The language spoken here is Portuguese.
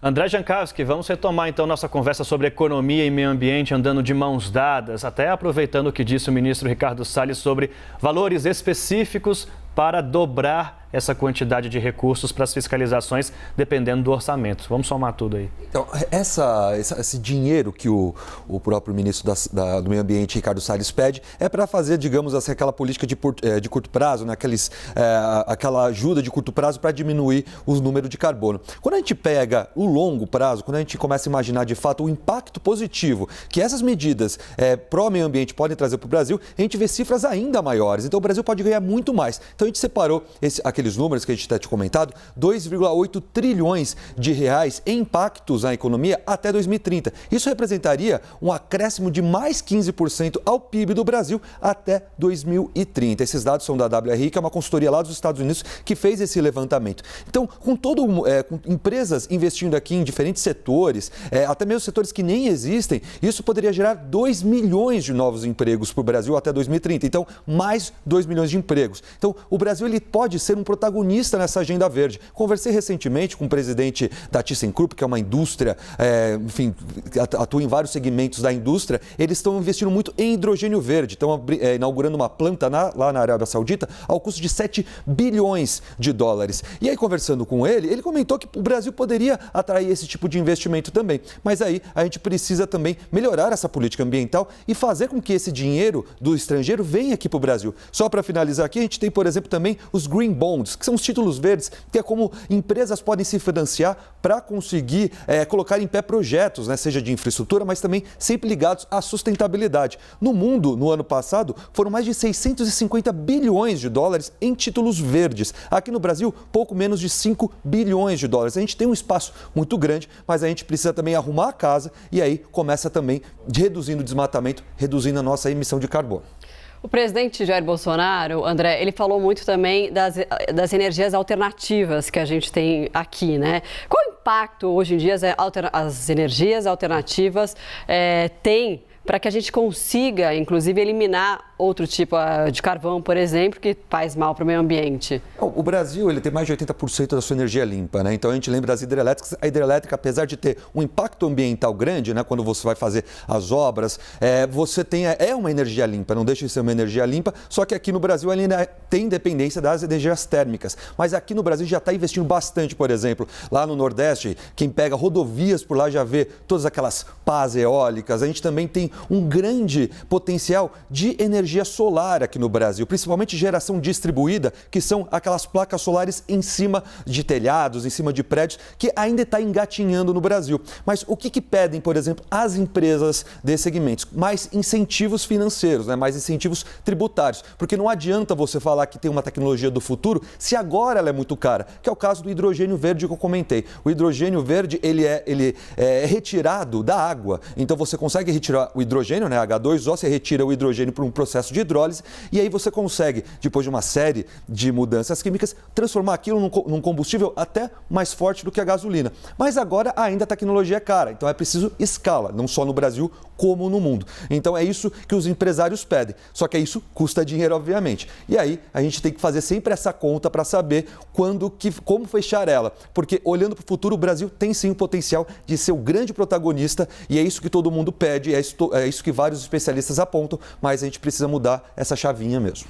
André Jankowski, vamos retomar então nossa conversa sobre economia e meio ambiente andando de mãos dadas, até aproveitando o que disse o ministro Ricardo Salles sobre valores específicos para dobrar essa quantidade de recursos para as fiscalizações, dependendo do orçamento. Vamos somar tudo aí. Então, esse dinheiro que o próprio ministro do Meio Ambiente, Ricardo Salles, pede é para fazer, digamos assim, aquela política de curto prazo, né? Aquela ajuda de curto prazo para diminuir o número de carbono. Quando a gente pega o longo prazo, quando a gente começa a imaginar de fato o impacto positivo que essas medidas pró-meio ambiente podem trazer para o Brasil, a gente vê cifras ainda maiores. Então, o Brasil pode ganhar muito mais. Então, a gente separou aqueles números que a gente está te comentado, 2,8 trilhões de reais em impactos na economia até 2030. Isso representaria um acréscimo de mais 15% ao PIB do Brasil até 2030. Esses dados são da WRI, que é uma consultoria lá dos Estados Unidos que fez esse levantamento. Então, com empresas investindo aqui em diferentes setores, até mesmo setores que nem existem, isso poderia gerar 2 milhões de novos empregos para o Brasil até 2030. Então, mais 2 milhões de empregos. Então, o Brasil ele pode ser um protagonista nessa agenda verde. Conversei recentemente com o presidente da ThyssenKrupp, que é uma indústria, atua em vários segmentos da indústria. Eles estão investindo muito em hidrogênio verde. Estão inaugurando uma planta lá na Arábia Saudita ao custo de 7 bilhões de dólares. E aí, conversando com ele comentou que o Brasil poderia atrair esse tipo de investimento também. Mas aí a gente precisa também melhorar essa política ambiental e fazer com que esse dinheiro do estrangeiro venha aqui para o Brasil. Só para finalizar aqui, a gente tem, por exemplo, também os Green Bonds, que são os títulos verdes, que é como empresas podem se financiar para conseguir colocar em pé projetos, né, seja de infraestrutura, mas também sempre ligados à sustentabilidade. No mundo, no ano passado, foram mais de 650 bilhões de dólares em títulos verdes. Aqui no Brasil, pouco menos de 5 bilhões de dólares. A gente tem um espaço muito grande, mas a gente precisa também arrumar a casa e aí começa também reduzindo o desmatamento, reduzindo a nossa emissão de carbono. O presidente Jair Bolsonaro, André, ele falou muito também das energias alternativas que a gente tem aqui, né? Qual o impacto hoje em dia as energias alternativas têm para que a gente consiga, inclusive, eliminar outro tipo de carvão, por exemplo, que faz mal para o meio ambiente? O Brasil ele tem mais de 80% da sua energia limpa, né? Então a gente lembra das hidrelétricas. A hidrelétrica, apesar de ter um impacto ambiental grande, né? Quando você vai fazer as obras, você tem uma energia limpa, não deixa de ser uma energia limpa, só que aqui no Brasil ainda tem dependência das energias térmicas. Mas aqui no Brasil já está investindo bastante, por exemplo, lá no Nordeste, quem pega rodovias por lá já vê todas aquelas pás eólicas. A gente também tem um grande potencial de energia solar aqui no Brasil, principalmente geração distribuída, que são aquelas placas solares em cima de telhados, em cima de prédios, que ainda está engatinhando no Brasil. Mas o que pedem, por exemplo, as empresas desses segmentos? Mais incentivos financeiros, né? Mais incentivos tributários, porque não adianta você falar que tem uma tecnologia do futuro se agora ela é muito cara, que é o caso do hidrogênio verde que eu comentei. O hidrogênio verde, ele é retirado da água, então você consegue retirar o hidrogênio, né, H2O, você retira o hidrogênio por um processo de hidrólise e aí você consegue, depois de uma série de mudanças químicas, transformar aquilo num combustível até mais forte do que a gasolina. Mas agora ainda a tecnologia é cara, então é preciso escala, não só no Brasil como no mundo. Então é isso que os empresários pedem, só que isso custa dinheiro, obviamente. E aí a gente tem que fazer sempre essa conta para saber como fechar ela, porque olhando para o futuro, o Brasil tem sim o potencial de ser o grande protagonista e é isso que todo mundo pede, é isso que vários especialistas apontam, mas a gente precisa mudar essa chavinha mesmo.